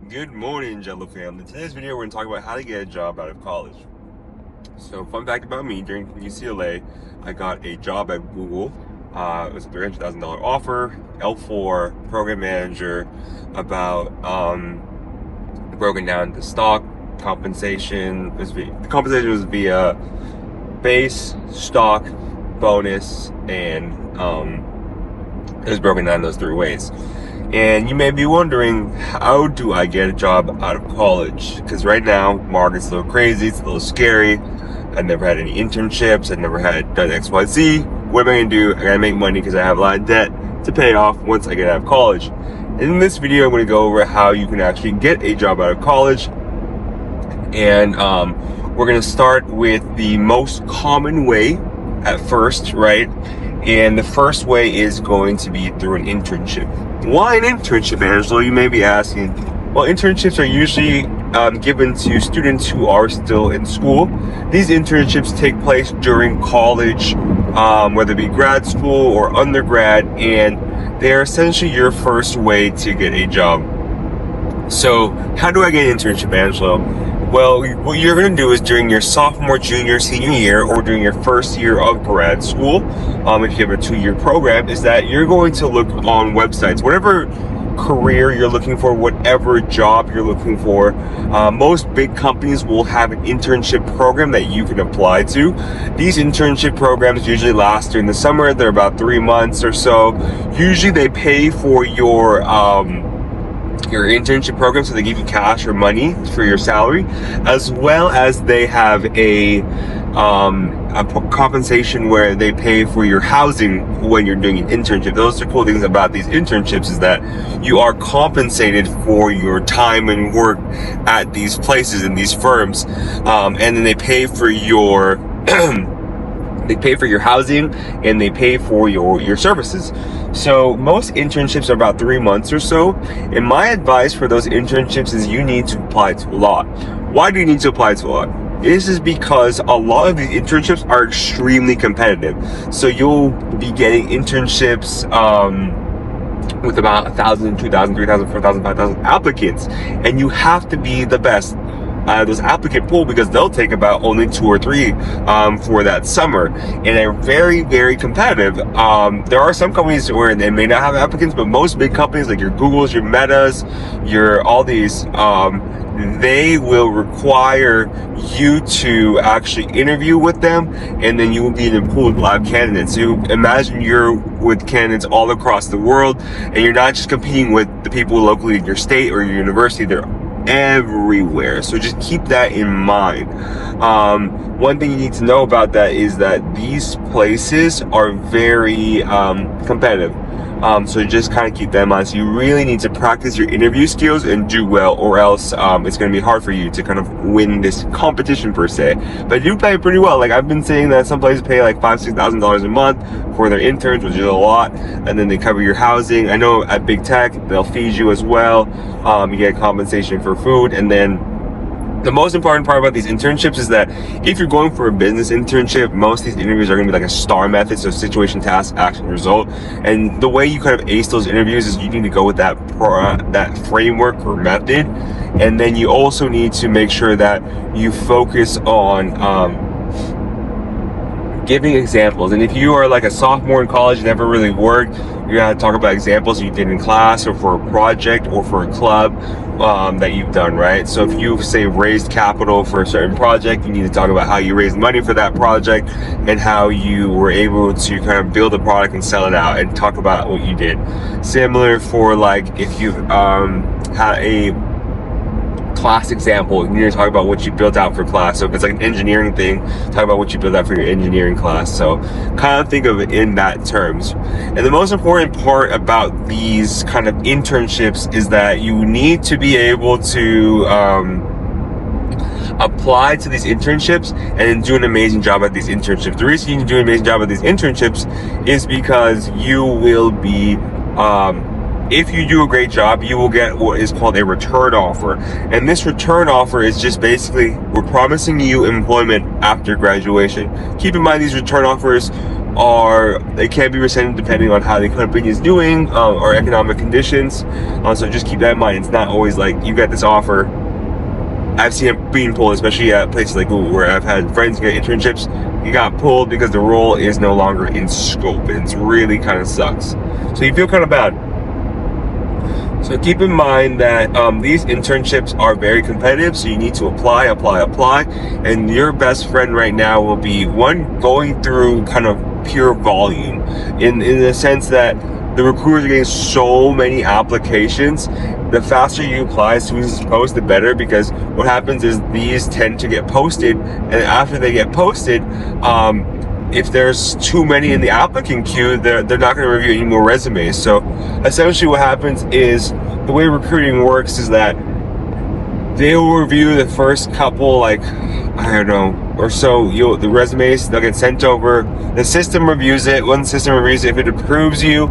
Good morning, Angelo family. In today's video, we're going to talk about how to get a job out of college. So, fun fact about me, during UCLA, I got a job at Google. It was a $300,000 offer, L4, program manager, about, broken down to stock, compensation. The compensation was via base, stock, bonus, and it was broken down those three ways. And you may be wondering, how do I get a job out of college? Because right now, market's a little crazy, it's a little scary. I've never had any internships, I've never had done XYZ. What am I gonna do? I gotta make money because I have a lot of debt to pay off once I get out of college. In this video, I'm gonna go over how you can actually get a job out of college. And we're gonna start with the most common way at first, right? And the first way is going to be through an internship. Why an internship, Angelo? You may be asking. Well, internships are usually given to students who are still in school. These internships take place during college, whether it be grad school or undergrad, and they're essentially your first way to get a job. So, how do I get an internship, Angelo? Well, what you're going to do is during your sophomore, junior, senior year, or during your first year of grad school, if you have a 2-year program, is that you're going to look on websites, whatever career you're looking for, whatever job you're looking for. Most big companies will have an internship program that you can apply to. These internship programs usually last during the summer. They're about 3 months or so. Usually they pay for your internship program, so they give you cash or money for your salary, as well as they have a compensation where they pay for your housing when you're doing an internship. Those are cool things about these internships, is that you are compensated for your time and work at these places in these firms, and then they pay for your they pay for your housing and they pay for your services. So most internships are about 3 months or so. And my advice for those internships is you need to apply to a lot. Why do you need to apply to a lot? This is because a lot of these internships are extremely competitive. So you'll be getting internships with about 1,000, 2,000, 3,000, 4,000, 5,000 applicants. And you have to be the best those applicant pool, because they'll take about only 2 or 3 for that summer, and they're very, very competitive. There are some companies where they may not have applicants, but most big companies like your Googles, your Metas, your all these, they will require you to actually interview with them, and then you will be in a pool of live candidates. So you imagine you're with candidates all across the world, and you're not just competing with the people locally in your state or your university. They're everywhere. So just keep that in mind. One thing you need to know about that is that these places are very competitive. So just kind of keep that in mind. So you really need to practice your interview skills and do well, or else it's going to be hard for you to kind of win this competition per se. But you play pretty well. Like, I've been saying that some places pay like $5,000-6,000 a month for their interns, which is a lot, and then they cover your housing. I know at big tech they'll feed you as well. You get compensation for food, and then the most important part about these internships is that if you're going for a business internship, most of these interviews are going to be like a STAR method, so situation, task, action, result. And the way you kind of ace those interviews is you need to go with that framework or method, and then you also need to make sure that you focus on giving examples. And if you are like a sophomore in college, never really worked, you're going to talk about examples you did in class or for a project or for a club that you've done, right? So if you say raised capital for a certain project, you need to talk about how you raised money for that project and how you were able to kind of build a product and sell it out, and talk about what you did. Similar for like if you had a class example, you need to talk about what you built out for class. So if it's like an engineering thing, talk about what you built out for your engineering class. So kind of think of it in that terms. And the most important part about these kind of internships is that you need to be able to apply to these internships and do an amazing job at these internships. The reason you need to do an amazing job at these internships is because you will be if you do a great job, you will get what is called a return offer. And this return offer is just basically, we're promising you employment after graduation. Keep in mind, these return offers they can be rescinded depending on how the company is doing, or economic conditions. So just keep that in mind. It's not always like you get this offer. I've seen it being pulled, especially at places like Google, where I've had friends get internships. You got pulled because the role is no longer in scope, and it's really kind of sucks. So you feel kind of bad. So keep in mind that these internships are very competitive, so you need to apply. And your best friend right now will be one, going through kind of pure volume, in the sense that the recruiters are getting so many applications. The faster you apply as soon as it's posted, the better, because what happens is these tend to get posted, and after they get posted, if there's too many in the applicant queue, they're not going to review any more resumes. So essentially what happens is, the way recruiting works is that they will review the first couple, like, I don't know, or so, the resumes, they'll get sent over. The system reviews it. When the system reviews it, if it approves you,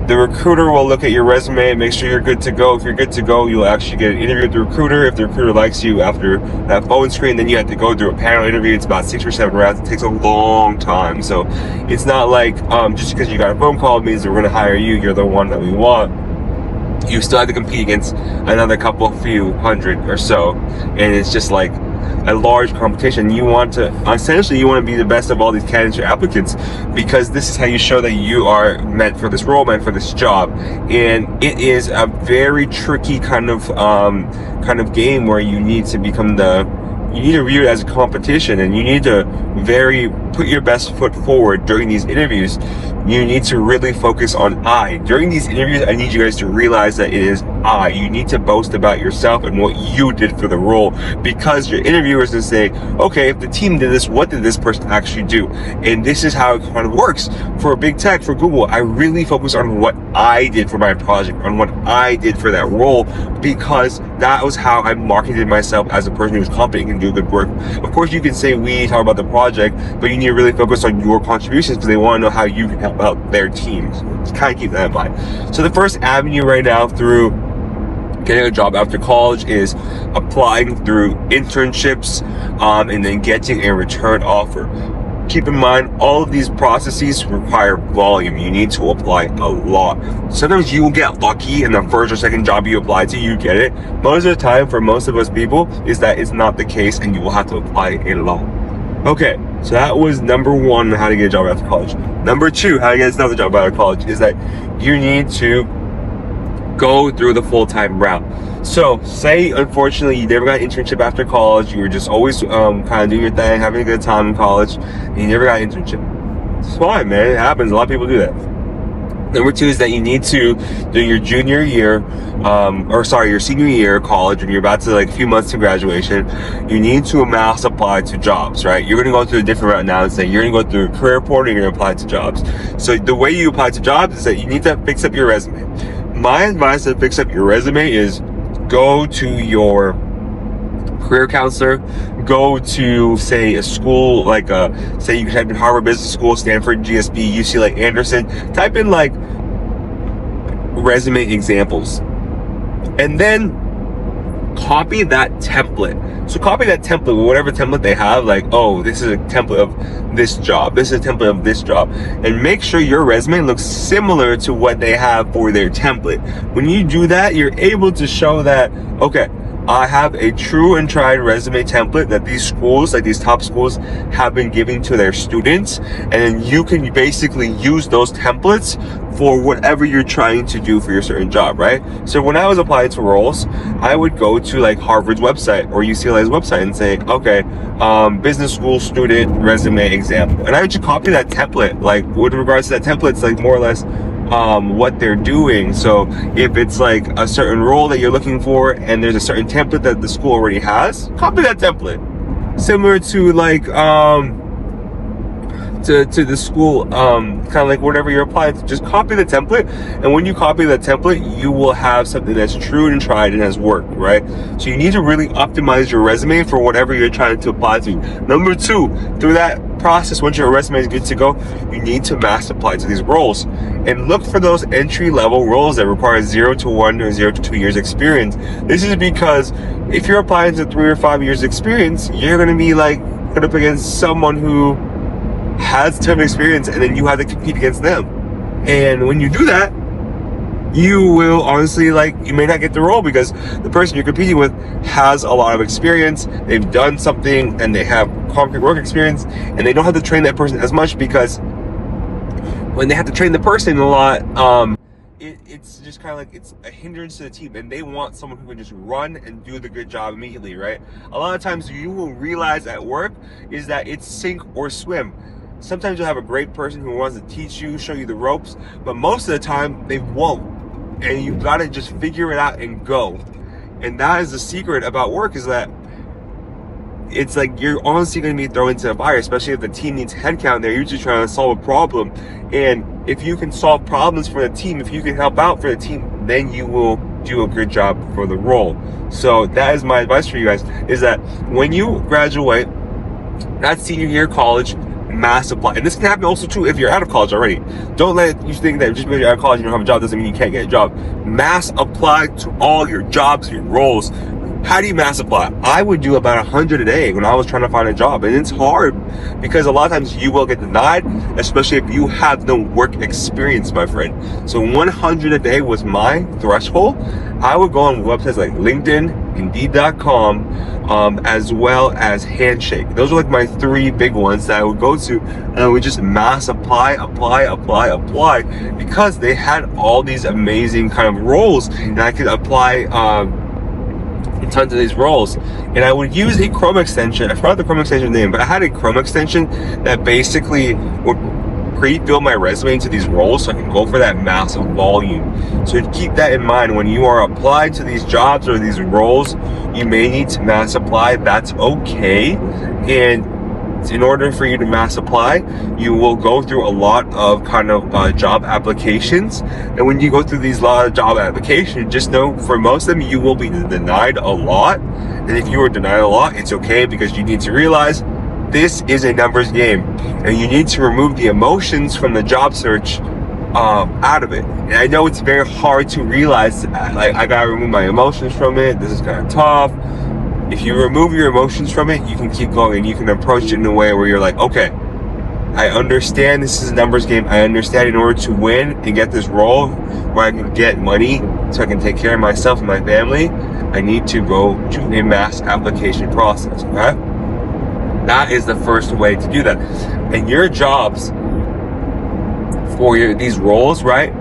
the recruiter will look at your resume and make sure you're good to go. If you're good to go, you'll actually get an interview with the recruiter. If the recruiter likes you after that phone screen, then you have to go through a panel interview. It's about 6 or 7 rounds. It takes a long time. So it's not like just because you got a phone call means that we're going to hire you. You're the one that we want. You still have to compete against another few hundred or so. And it's just like a large competition. You want to be the best of all these candidates or applicants, because this is how you show that you are meant for this role, meant for this job. And it is a very tricky kind of game where you need to view it as a competition, and you need to put your best foot forward during these interviews. You need to really focus on during these interviews. I need you guys to realize that it is you need to boast about yourself and what you did for the role, because your interviewer is going to say, okay, if the team did this, what did this person actually do? And this is how it kind of works. For big tech, for Google, I really focus on what I did for my project, on what I did for that role, because that was how I marketed myself as a person who's competent and can do good work. Of course, you can say we talk about the project, but you need to really focus on your contributions, because they want to know how you can help out their teams. Just kind of keep that in mind. So the first avenue right now through getting a job after college is applying through internships, and then getting a return offer. Keep in mind, all of these processes require volume. You need to apply a lot. Sometimes you will get lucky in the first or second job you apply to, you get it. Most of the time, for most of us people, is that it's not the case, and you will have to apply a lot. Okay, so that was number one, how to get a job after college. Number two, how to get another job after college, is that you need to go through the full-time route. So say, unfortunately, you never got an internship after college. You were just always kind of doing your thing, having a good time in college, and you never got an internship. It's fine, man. It happens. A lot of people do that. Number two is that you need to, during your senior year of college, when you're about to, like, a few months to graduation, you need to mass apply to jobs, right? You're going to go through a different route now and say you're going to go through career portal, and you're going to apply to jobs. So the way you apply to jobs is that you need to fix up your resume. My advice to fix up your resume is go to your career counselor, go to, say, a school, like, say you type in Harvard Business School, Stanford, GSB, UCLA, Anderson, type in, like, resume examples, and then copy that template. So copy that template, whatever template they have, like, oh, this is a template of this job, this is a template of this job, and make sure your resume looks similar to what they have for their template. When you do that, you're able to show that, okay, I have a true and tried resume template that these schools, like these top schools, have been giving to their students, and then you can basically use those templates for whatever you're trying to do for your certain job, right? So when I was applying to roles, I would go to, like, Harvard's website or UCLA's website and say, okay, business school student resume example, and I would just copy that template. Like, with regards to that template, it's like more or less what they're doing. So if it's like a certain role that you're looking for and there's a certain template that the school already has, copy that template. Similar to, like, to the school, kind of like whatever you're applying to, just copy the template. And when you copy the template, you will have something that's true and tried and has worked, right? So you need to really optimize your resume for whatever you're trying to apply to. Number two, through that process, once your resume is good to go, you need to mass apply to these roles and look for those entry-level roles that require 0 to 1 or 0 to 2 years experience. This is because if you're applying to 3 or 5 years experience, you're going to be, like, put up against someone who has a ton of experience, and then you have to compete against them. And when you do that, you will honestly, like, you may not get the role because the person you're competing with has a lot of experience, they've done something, and they have concrete work experience, and they don't have to train that person as much, because when they have to train the person a lot, it's just kind of like it's a hindrance to the team, and they want someone who can just run and do the good job immediately, right? A lot of times you will realize at work is that it's sink or swim. Sometimes you'll have a great person who wants to teach you, show you the ropes, but most of the time they won't. And you gotta just figure it out and go. And that is the secret about work, is that it's like you're honestly going to be thrown into a fire, especially if the team needs headcount. They're usually trying to solve a problem. And if you can solve problems for the team, if you can help out for the team, then you will do a good job for the role. So that is my advice for you guys, is that when you graduate, that senior year of college, mass apply. And this can happen also too if you're out of college already. Don't let you think that just because you're out of college and you don't have a job doesn't mean you can't get a job. Mass apply to all your jobs, your roles. How do you mass apply? I would do about 100 a day when I was trying to find a job. And it's hard because a lot of times you will get denied, especially if you have no work experience, my friend. So 100 a day was my threshold. I would go on websites like LinkedIn, Indeed.com, as well as Handshake. Those are like my three big ones that I would go to, and I would just mass apply, because they had all these amazing kind of roles, and I could apply tons of these roles. And I would use a Chrome extension. I forgot the Chrome extension name, but I had a Chrome extension that basically would pre-fill my resume into these roles so I can go for that massive volume. So keep that in mind when you are applying to these jobs or these roles. You may need to mass apply. That's okay. And in order for you to mass apply, you will go through a lot of kind of job applications. And when you go through these lot of job applications, just know for most of them, you will be denied a lot. And if you are denied a lot, it's okay, because you need to realize this is a numbers game, and you need to remove the emotions from the job search out of it. And I know it's very hard to realize that. Like, I gotta remove my emotions from it. This is kind of tough. If you remove your emotions from it, you can keep going, and you can approach it in a way where you're like, okay, I understand this is a numbers game. I understand in order to win and get this role where I can get money so I can take care of myself and my family, I need to go to a mass application process, okay? That is the first way to do that. And your jobs for these roles, right?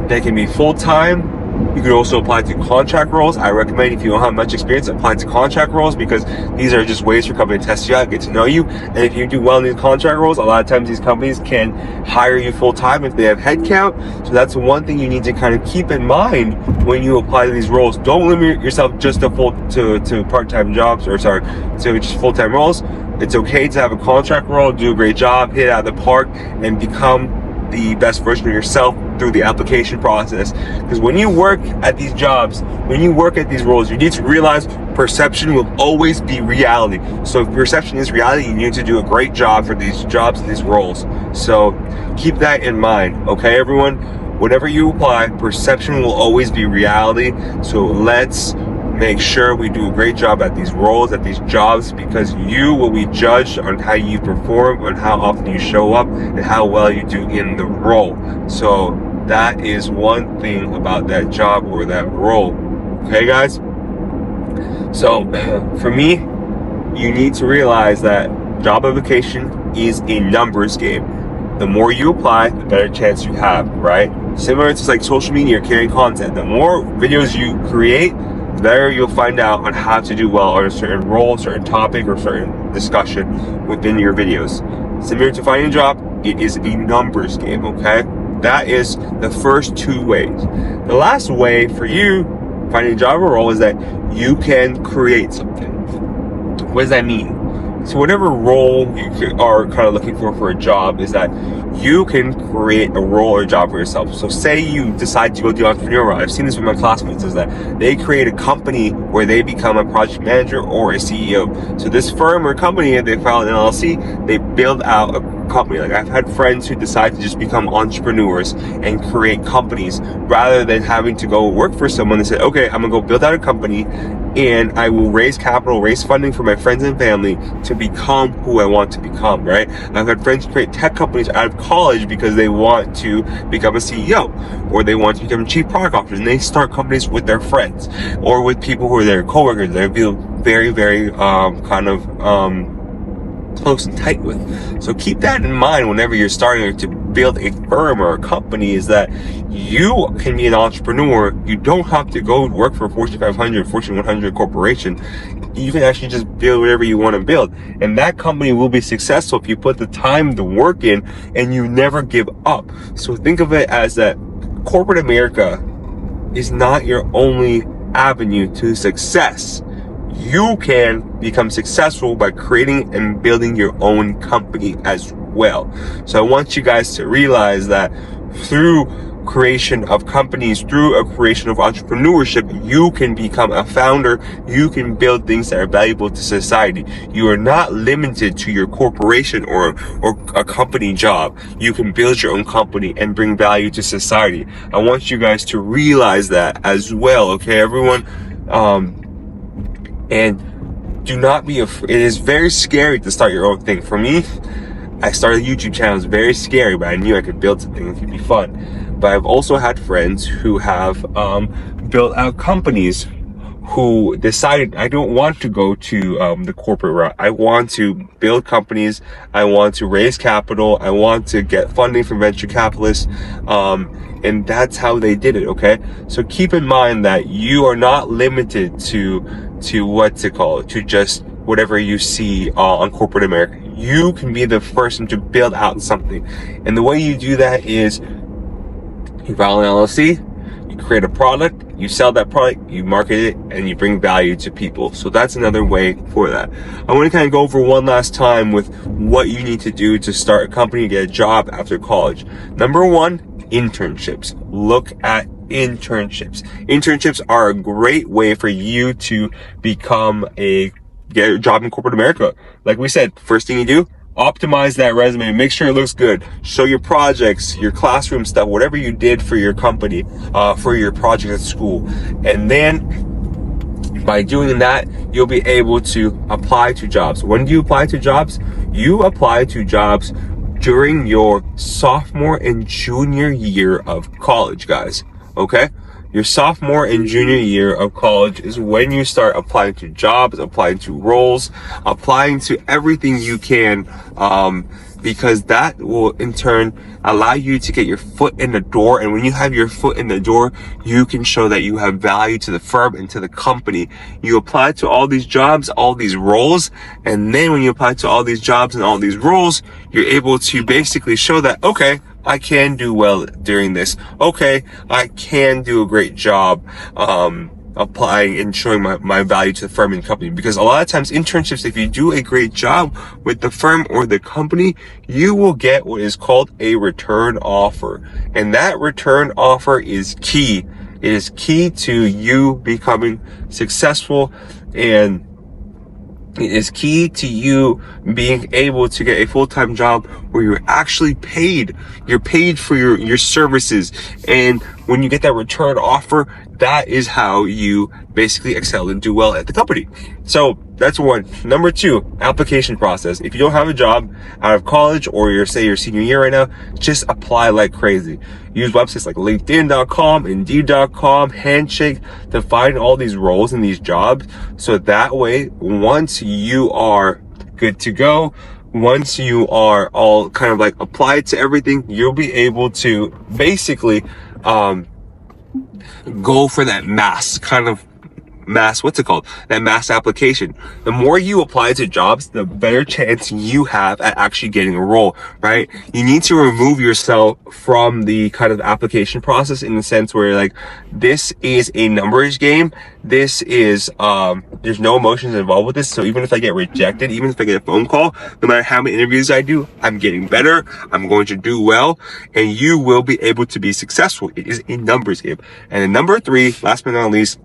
They can be full-time. You could also apply to contract roles. I recommend, if you don't have much experience, apply to contract roles, because these are just ways for companies to test you out, get to know you. And if you do well in these contract roles, a lot of times these companies can hire you full-time if they have headcount. So that's one thing you need to kind of keep in mind when you apply to these roles. Don't limit yourself just to part-time jobs, or to just full-time roles. It's okay to have a contract role, do a great job, hit it out of the park, and become the best version of yourself through the application process. Because when you work at these jobs, when you work at these roles, you need to realize perception will always be reality. So if perception is reality, you need to do a great job for these jobs and these roles. So keep that in mind, okay, everyone? Whenever you apply, perception will always be reality. So let's make sure we do a great job at these roles, at these jobs, because you will be judged on how you perform, on how often you show up, and how well you do in the role. So that is one thing about that job or that role. Okay, guys? So for me, you need to realize that job application is a numbers game. The more you apply, the better chance you have, right? Similar to like social media or creating content. The more videos you create, the better you'll find out on how to do well on a certain role, certain topic, or certain discussion within your videos. Similar to finding a job, it is a numbers game, okay? That is the first two ways. The last way for you finding a job or role is that you can create something. What does that mean? So whatever role you are kind of looking for a job, is that you can create a role or a job for yourself. So say you decide to go the entrepreneur route. I've seen this with my classmates, is that they create a company where they become a project manager or a CEO. So this firm or company, they file an LLC, they build out a company. Like, I've had friends who decide to just become entrepreneurs and create companies rather than having to go work for someone. They say, okay, I'm gonna go build out a company and I will raise capital, raise funding for my friends and family to become who I want to become, right? I've had friends create tech companies out of college because they want to become a CEO or they want to become chief product officers, and they start companies with their friends or with people who are their coworkers. They feel very, very close and tight with. So keep that in mind whenever you're starting to build a firm or a company, is that you can be an entrepreneur. You don't have to go work for a Fortune 500, Fortune 100 corporation. You can actually just build whatever you want to build. And that company will be successful if you put the time, the work in, and you never give up. So think of it as that corporate America is not your only avenue to success. You can become successful by creating and building your own company as well. So I want you guys to realize that through creation of companies, through a creation of entrepreneurship, you can become a founder. You can build things that are valuable to society. You are not limited to your corporation or a company job. You can build your own company and bring value to society. I want you guys to realize that as well, okay, everyone? And do not be afraid. It is very scary to start your own thing. For me, I started a YouTube channel. It was very scary, but I knew I could build something. It could be fun. But I've also had friends who have built out companies who decided, I don't want to go to the corporate route. I want to build companies. I want to raise capital. I want to get funding from venture capitalists. And that's how they did it, okay? So keep in mind that you are not limited to what's it called, to just whatever you see on corporate America. You can be the person to build out something. And the way you do that is you file an LLC, you create a product, you sell that product, you market it, and you bring value to people. So that's another way for that. I want to kind of go over one last time with what you need to do to start a company, get a job after college. Number one, internships. Look at internships. Internships are a great way for you to get a job in corporate America. Like we said, first thing you do, optimize that resume, make sure it looks good, show your projects, your classroom stuff, whatever you did for your company, for your project at school. And then by doing that, you'll be able to apply to jobs. When do you apply to jobs? You apply to jobs during your sophomore and junior year of college, guys. Okay? Your sophomore and junior year of college is when you start applying to jobs, applying to roles, applying to everything you can, because that will in turn allow you to get your foot in the door. And when you have your foot in the door, you can show that you have value to the firm and to the company. You apply to all these jobs, all these roles, and then when you apply to all these jobs and all these roles, you're able to basically show that, okay, I can do well during this. Okay, I can do a great job applying and showing my value to the firm and company. Because a lot of times internships, if you do a great job with the firm or the company, you will get what is called a return offer. And that return offer is key. It is key to you becoming successful, and it is key to you being able to get a full-time job where you're actually paid. You're paid for your services. And when you get that return offer, that is how you basically excel and do well at the company. So that's one. Number two, application process. If you don't have a job out of college, or you're senior year right now, just apply like crazy. Use websites like LinkedIn.com, Indeed.com, Handshake to find all these roles and these jobs. So that way, once you are good to go, once you are all kind of like applied to everything, you'll be able to basically go for that mass application. The more you apply to jobs, the better chance you have at actually getting a role, right? You need to remove yourself from the kind of application process, in the sense where, like, this is a numbers game. This is, there's no emotions involved with this. So even if I get rejected, even if I get a phone call, no matter how many interviews I do, I'm getting better. I'm going to do well, and you will be able to be successful. It is a numbers game. And then number three, last but not least,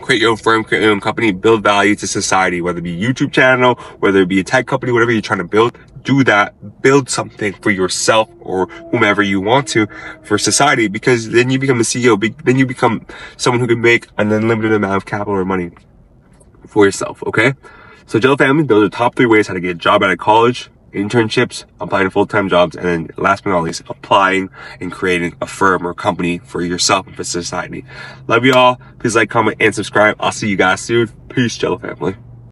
create your own firm, create your own company, build value to society, whether it be a YouTube channel, whether it be a tech company, whatever you're trying to build, do that. Build something for yourself or whomever you want to for society, because then you become a CEO. Then you become someone who can make an unlimited amount of capital or money for yourself, okay? So Jello family, those are the top 3 ways how to get a job out of college: internships, applying to full-time jobs, and then last but not least, applying and creating a firm or company for yourself and for society. Love you all. Please like, comment, and subscribe. I'll see you guys soon. Peace, Jello family.